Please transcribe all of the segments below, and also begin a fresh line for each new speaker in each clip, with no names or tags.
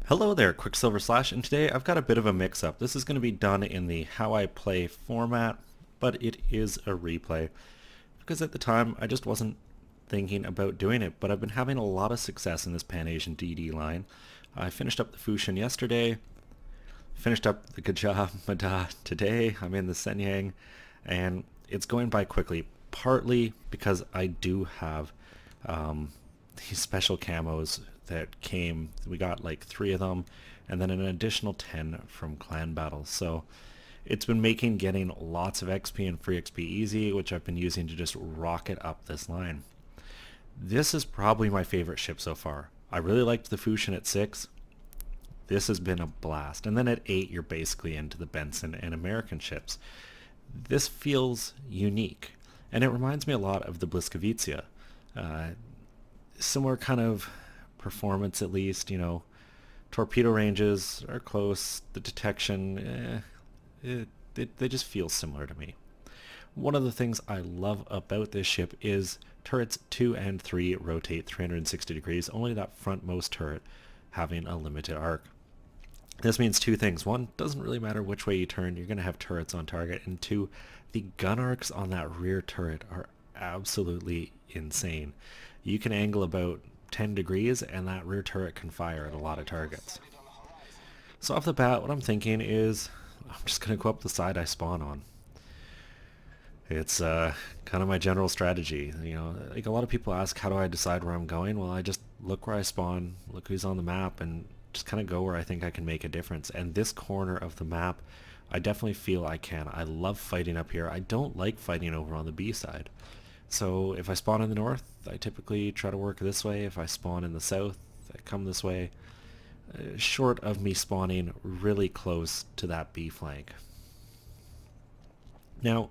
Hello there, Qckslvrslash, and today I've got a bit of a mix-up. This is going to be done in the How I Play format, but it is a replay. Because at the time, I just wasn't thinking about doing it, but I've been having a lot of success in this Pan-Asian DD line. I finished up the Fushin yesterday, finished up the Gadjah Mada today, I'm in the Senyang, and it's going by quickly, partly because I do have these special camos that came. We got like 3 of them and then an additional 10 from clan battles. So it's been making getting lots of XP and free XP easy, which I've been using to just rocket up this line. This is probably my favorite ship so far. I really liked the Fushin at 6. This has been a blast. And then at 8 you're basically into the Benson and American ships. This feels unique, and it reminds me a lot of the Bliskovitsia. Similar kind of performance, at least. Torpedo ranges are close, the detection, they just feel similar to me. One of the things I love about this ship is turrets 2 and 3 rotate 360 degrees, only that frontmost turret having a limited arc. This means 2 things. 1, doesn't really matter which way you turn, you're going to have turrets on target, and 2, the gun arcs on that rear turret are absolutely insane. You can angle about 10 degrees and that rear turret can fire at a lot of targets. So off the bat, what I'm thinking is I'm just going to go up the side I spawn on. It's kind of my general strategy. Like a lot of people ask, how do I decide where I'm going? Well, I just look where I spawn, look who's on the map, and just kind of go where I think I can make a difference. And this corner of the map, I definitely feel I can. I love fighting up here. I don't like fighting over on the B side. So if I spawn in the north, I typically try to work this way. If I spawn in the south, I come this way, short of me spawning really close to that B flank. Now,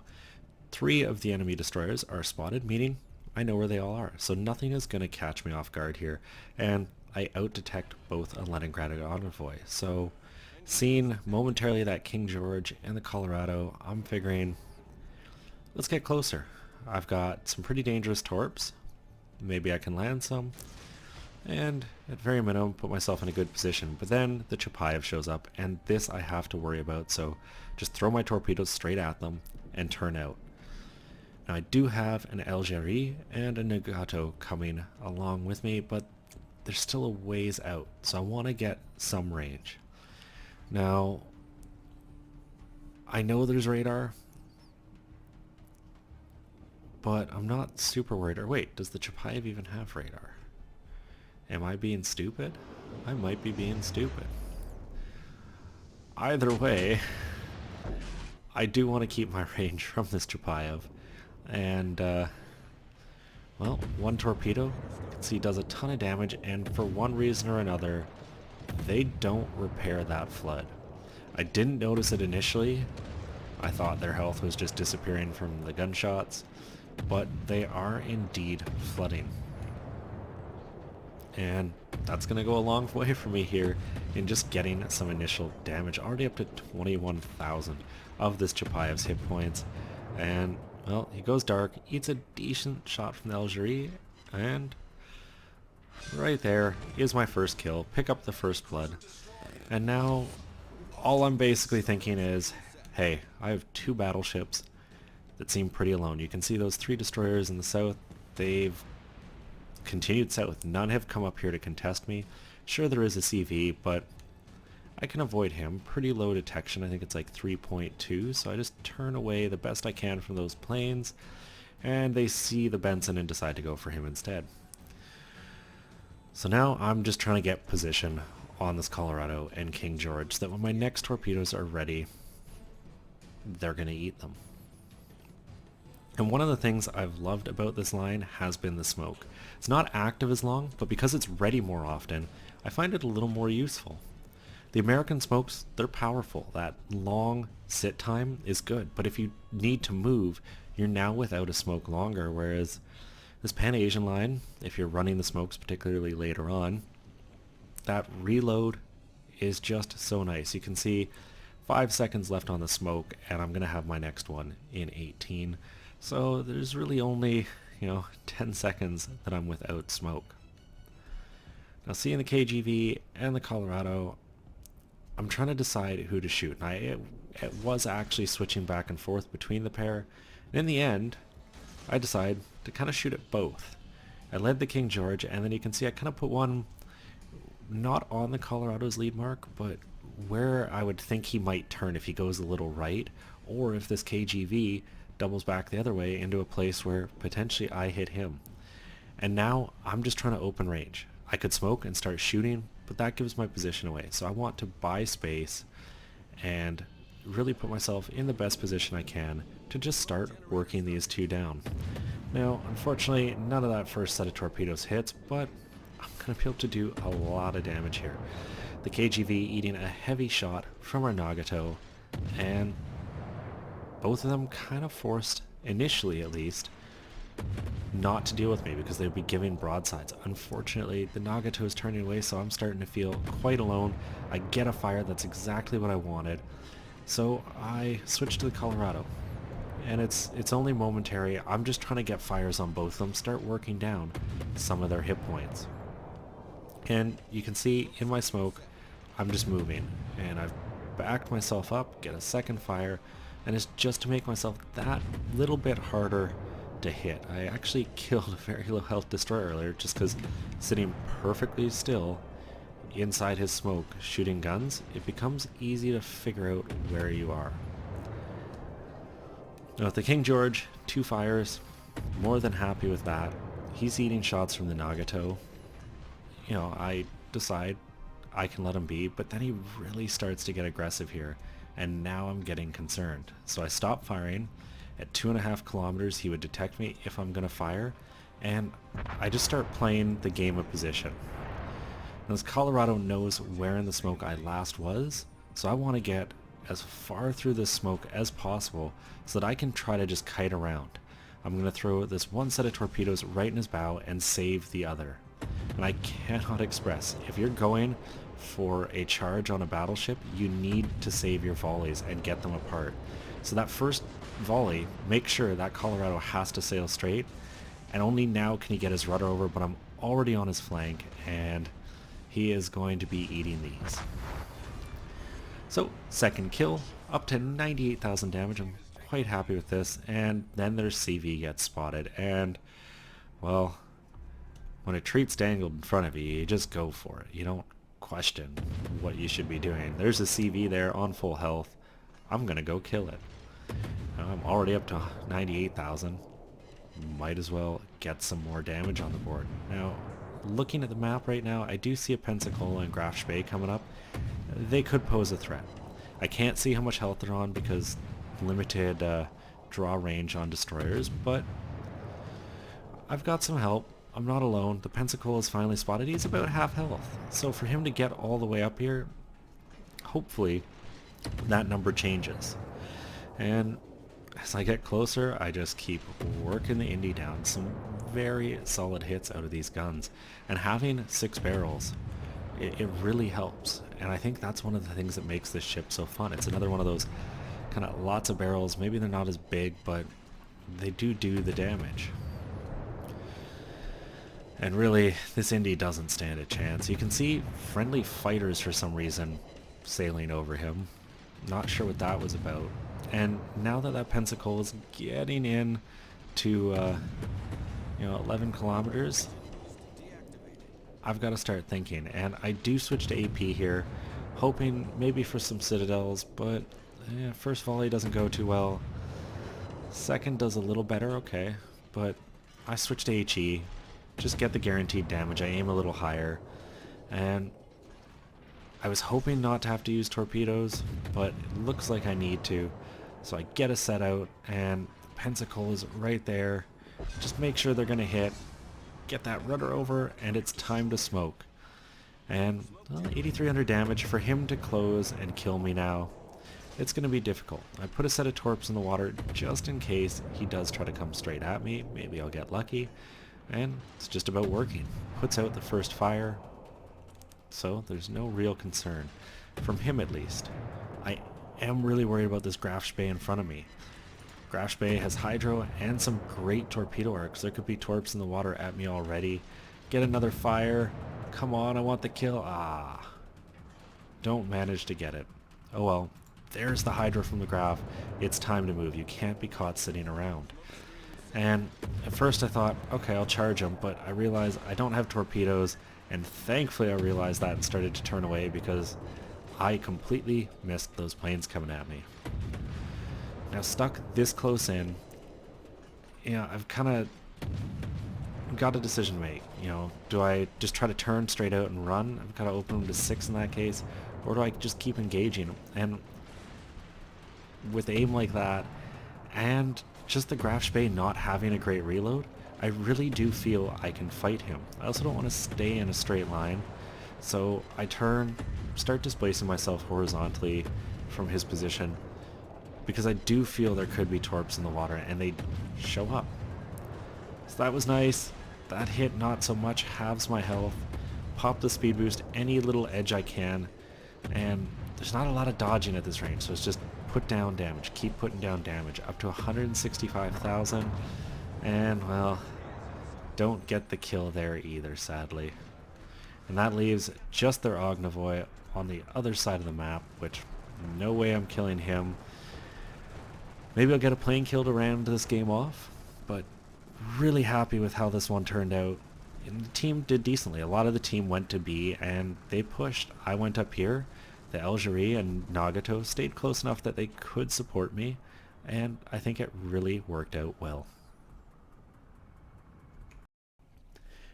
3 of the enemy destroyers are spotted, meaning I know where they all are. So nothing is going to catch me off guard here. And I out-detect both a Leningrad and Envoy. So seeing momentarily that King George and the Colorado, I'm figuring, let's get closer. I've got some pretty dangerous torps. Maybe I can land some. And at very minimum, put myself in a good position. But then the Chapayev shows up, and this I have to worry about. So just throw my torpedoes straight at them and turn out. Now I do have an Algerie and a Nagato coming along with me, but they're still a ways out. So I want to get some range. Now, I know there's radar, but I'm not super worried. Or wait, does the Chapayev even have radar? Am I being stupid? I might be being stupid. Either way, I do want to keep my range from this Chapayev. And, well, 1 torpedo, you can see does a ton of damage, and for one reason or another, they don't repair that flood. I didn't notice it initially. I thought their health was just disappearing from the gunshots, but they are indeed flooding. And that's going to go a long way for me here in just getting some initial damage. Already up to 21,000 of this Chapayev's hit points. And, well, he goes dark, eats a decent shot from the Algerie, and right there is my first kill. Pick up the first blood. And now all I'm basically thinking is, hey, I have 2 battleships that seem pretty alone. You can see those 3 destroyers in the south. They've continued south. None have come up here to contest me. Sure, there is a CV, but I can avoid him. Pretty low detection. I think it's like 3.2, so I just turn away the best I can from those planes, and they see the Benson and decide to go for him instead. So now I'm just trying to get position on this Colorado and King George so that when my next torpedoes are ready, they're going to eat them. And one of the things I've loved about this line has been the smoke. It's not active as long, but because it's ready more often, I find it a little more useful. The American smokes, they're powerful. That long sit time is good, but if you need to move, you're now without a smoke longer, whereas this Pan-Asian line, if you're running the smokes particularly later on, that reload is just so nice. You can see 5 seconds left on the smoke, and I'm going to have my next one in 18. So there's really only, 10 seconds that I'm without smoke. Now seeing the KGV and the Colorado, I'm trying to decide who to shoot. And it was actually switching back and forth between the pair. And in the end, I decided to kind of shoot at both. I led the King George, and then you can see I kind of put one not on the Colorado's lead mark, but where I would think he might turn if he goes a little right, or if this KGV doubles back the other way into a place where potentially I hit him. And now I'm just trying to open range. I could smoke and start shooting, but that gives my position away. So I want to buy space and really put myself in the best position I can to just start working these two down. Now, unfortunately, none of that first set of torpedoes hits, but I'm going to be able to do a lot of damage here. The KGV eating a heavy shot from our Nagato, and both of them kind of forced, initially at least, not to deal with me because they'd be giving broadsides. Unfortunately, the Nagato is turning away, so I'm starting to feel quite alone. I get a fire, that's exactly what I wanted. So I switched to the Colorado. And it's only momentary. I'm just trying to get fires on both of them, start working down some of their hit points. And you can see in my smoke, I'm just moving. And I've backed myself up, get a second fire, and it's just to make myself that little bit harder to hit. I actually killed a very low health destroyer earlier just because sitting perfectly still inside his smoke shooting guns, it becomes easy to figure out where you are. Now with the King George, 2 fires, more than happy with that. He's eating shots from the Nagato. You know, I decide I can let him be, but then he really starts to get aggressive here, and now I'm getting concerned. So I stop firing. At 2.5 kilometers he would detect me if I'm gonna fire, and I just start playing the game of position. Now this Colorado knows where in the smoke I last was, so I want to get as far through this smoke as possible so that I can try to just kite around. I'm going to throw this one set of torpedoes right in his bow and save the other. And I cannot express, if you're going for a charge on a battleship, you need to save your volleys and get them apart. So that first volley, make sure that Colorado has to sail straight, and only now can he get his rudder over, but I'm already on his flank, and he is going to be eating these. So, second kill, up to 98,000 damage. I'm quite happy with this. And then their CV gets spotted. And, well, when a treat's dangled in front of you, you just go for it. You don't question what you should be doing. There's a CV there on full health. I'm going to go kill it. Now, I'm already up to 98,000. Might as well get some more damage on the board. Now, looking at the map right now, I do see a Pensacola and Graf Spee coming up. They could pose a threat. I can't see how much health they're on because limited draw range on destroyers, but I've got some help. I'm not alone. The Pensacola is finally spotted. He's about half health. So for him to get all the way up here, hopefully that number changes. And as I get closer, I just keep working the Indy down. Some very solid hits out of these guns. And having 6 barrels, it really helps. And I think that's one of the things that makes this ship so fun. It's another one of those kind of lots of barrels. Maybe they're not as big, but they do the damage. And really, this Indy doesn't stand a chance. You can see friendly fighters for some reason sailing over him. Not sure what that was about. And now that Pensacola is getting in to 11 kilometers, I've got to start thinking. And I do switch to AP here, hoping maybe for some citadels, but first volley doesn't go too well. Second does a little better, okay, but I switch to HE, just get the guaranteed damage. I aim a little higher, and I was hoping not to have to use torpedoes, but it looks like I need to. So I get a set out, and Pensacola's right there. Just make sure they're going to hit, get that rudder over, and it's time to smoke. And well, 8,300 damage for him to close and kill me now. It's going to be difficult. I put a set of torps in the water just in case he does try to come straight at me. Maybe I'll get lucky. And it's just about working. Puts out the first fire. So there's no real concern. From him at least. I am really worried about this Graf Spee in front of me. Graf Spee has hydro and some great torpedo arcs. There could be torps in the water at me already. Get another fire. Come on, I want the kill. Ah. Don't manage to get it. Oh well. There's the Hydra from the graph. It's time to move. You can't be caught sitting around. And at first I thought, okay, I'll charge him, but I realized I don't have torpedoes, and thankfully I realized that and started to turn away because I completely missed those planes coming at me. Now stuck this close in, I've kind of got a decision to make. Do I just try to turn straight out and run? I've got to open them to 6 in that case, or do I just keep engaging them? And with aim like that, and just the Graf Spee not having a great reload, I really do feel I can fight him. I also don't want to stay in a straight line, so I turn, start displacing myself horizontally from his position, because I do feel there could be torps in the water, and they show up. So that was nice. That hit not so much, halves my health. Pop the speed boost, any little edge I can, and there's not a lot of dodging at this range, so it's just put down damage, keep putting down damage, up to 165,000, and well, don't get the kill there either, sadly. And that leaves just their Ognivoy on the other side of the map, which no way I'm killing him. Maybe I'll get a plane kill to round this game off, but really happy with how this one turned out. And the team did decently. A lot of the team went to B and they pushed. I went up here. The Algerie and Nagato stayed close enough that they could support me, and I think it really worked out well.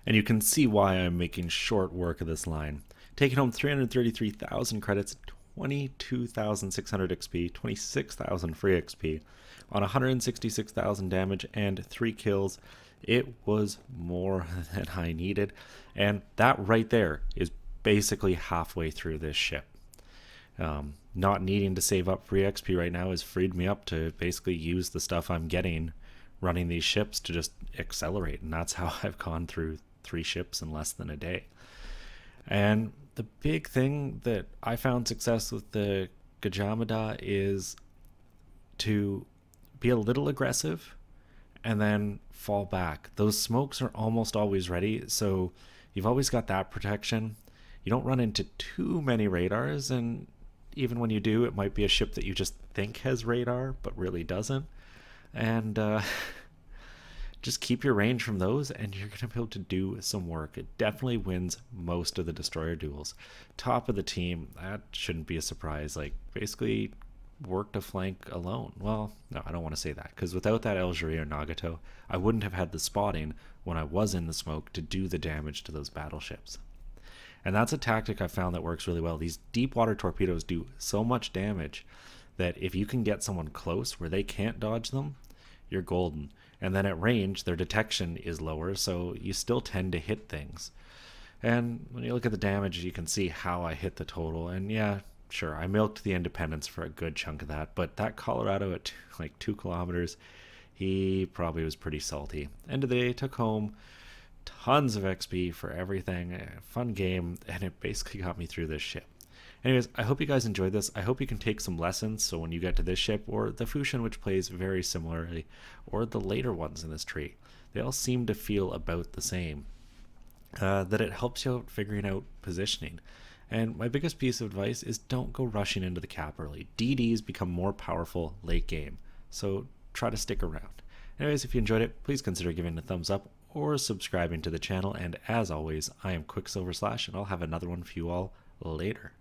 And you can see why I'm making short work of this line. Taking home 333,000 credits, 22,600 XP, 26,000 free XP, on 166,000 damage and 3 kills. It was more than I needed, and that right there is basically halfway through this ship. Not needing to save up free XP right now has freed me up to basically use the stuff I'm getting running these ships to just accelerate, and that's how I've gone through 3 ships in less than a day. And the big thing that I found success with the Gadjah Mada is to be a little aggressive and then fall back. Those smokes are almost always ready, so you've always got that protection. You don't run into too many radars, and even when you do, it might be a ship that you just think has radar but really doesn't. And just keep your range from those and you're going to be able to do some work. It definitely wins most of the destroyer duels. Top of the team, that shouldn't be a surprise. Like, basically worked a flank alone. Well, no, I don't want to say that, because without that Algerie or Nagato, I wouldn't have had the spotting when I was in the smoke to do the damage to those battleships. And that's a tactic I found that works really well. These deep water torpedoes do so much damage that if you can get someone close where they can't dodge them, you're golden. And then at range, their detection is lower, so you still tend to hit things. And when you look at the damage, you can see how I hit the total. And yeah, sure, I milked the Independence for a good chunk of that, but that Colorado at like 2 kilometers, he probably was pretty salty. End of the day, took home tons of XP for everything. A fun game, and it basically got me through this ship. Anyways, I hope you guys enjoyed this. I hope you can take some lessons, so when you get to this ship, or the Fusion, which plays very similarly, or the later ones in this tree, they all seem to feel about the same. That it helps you out figuring out positioning. And my biggest piece of advice is don't go rushing into the cap early. DDs become more powerful late game, so try to stick around. Anyways, if you enjoyed it, please consider giving it a thumbs up or subscribing to the channel. And as always, I am Qckslvrslash, and I'll have another one for you all later.